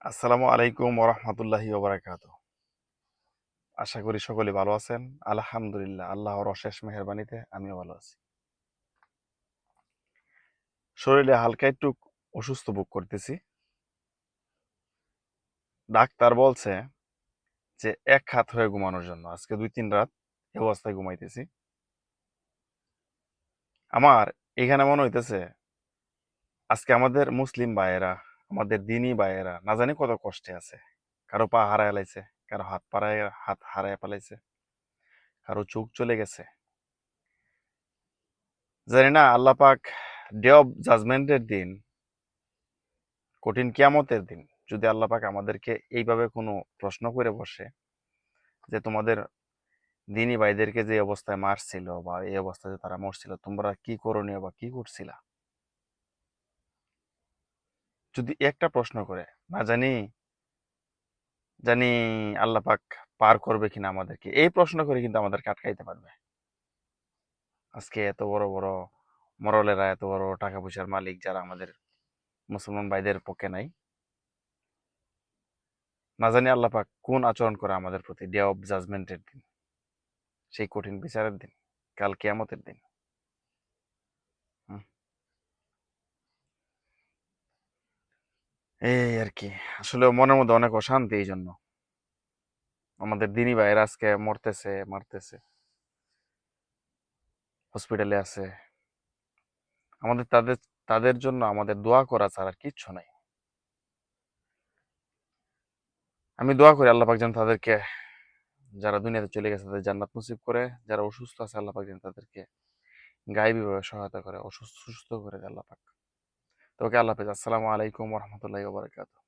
আসসালামু আলাইকুম ওরহমতুল্লাহি ওবরাকাতুহ। আশা করি সকলে ভালো আছেন। আলহামদুলিল্লাহ, আল্লাহর অশেষ মেহেরবানিতে আমিও ভালো আছি। শরীরে হালকা একটু অসুস্থ বোধ করতেছি। ডাক্তার বলছে যে এক হাত হয়ে ঘুমানোর জন্য। আজকে 2-3 রাত এই অবস্থায় ঘুমাইতেছি। আমার এখানে মনে হইতেছে আজকে আমাদের মুসলিম ভাইয়েরা, আমাদের দিনী ভাইয়েরা না জানি কত কষ্টে আছে। কারো পা হারায় লাইছে, কারো হাত হারায় ফেলাইছে, কারো চোখ চলে গেছে। জানি না, আল্লাহ পাক ডে অফ জাজমেন্টের দিন, কঠিন কিয়ামতের দিন যদি আল্লাহ পাক আমাদেরকে এইভাবে কোনো প্রশ্ন করে বসে যে তোমাদের দিনী ভাইদেরকে যে অবস্থায় মারছিল বা এই অবস্থায় যে তারা মরছিল, তোমরা কি করণীয় বা কি করছিলা, যদি একটা প্রশ্ন করে, না জানি জানি আল্লাহ পাক পার করবে কিনা আমাদেরকে, এই প্রশ্ন করে কিন্তু আমাদেরকে আটকাইতে পারবে। আজকে এত বড় বড় মরলেরা, এত বড় বড় টাকা পয়সার মালিক যারা আমাদের মুসলমান ভাইদের পক্ষে নাই, না জানি আল্লাহ পাক কোন আচরণ করে আমাদের প্রতি ডে অফ জাজমেন্টের দিন, সেই কঠিন বিচারের দিন, কাল কিয়ামতের দিন। হুম, এই আর কি। আসলে মনের মধ্যে অনেক অশান্তি এই জন্য। আমাদের দিনী ভাইয়েরা আজকে মরতেছে, মারতেছে, হসপিটালে আছে। আমাদের তাদের তাদের জন্য আমাদের দোয়া করা ছাড়া আর কিচ্ছু নাই। আমি দোয়া করি আল্লাহ পাক যেন তাদেরকে, যারা দুনিয়াতে চলে গেছে, তাদের জান্নাত নসিব করে। যারা অসুস্থ আছে, আল্লাহ পাক যেন তাদেরকে গায়েবীভাবে সহায়তা করে, অসুস্থ সুস্থ করে দেয় আল্লাহ পাক। তো ওকে, আল্লাহ হাফেজ। আসসালামু আলাইকুম রহমতুল্লাহ বারাকাতুহু।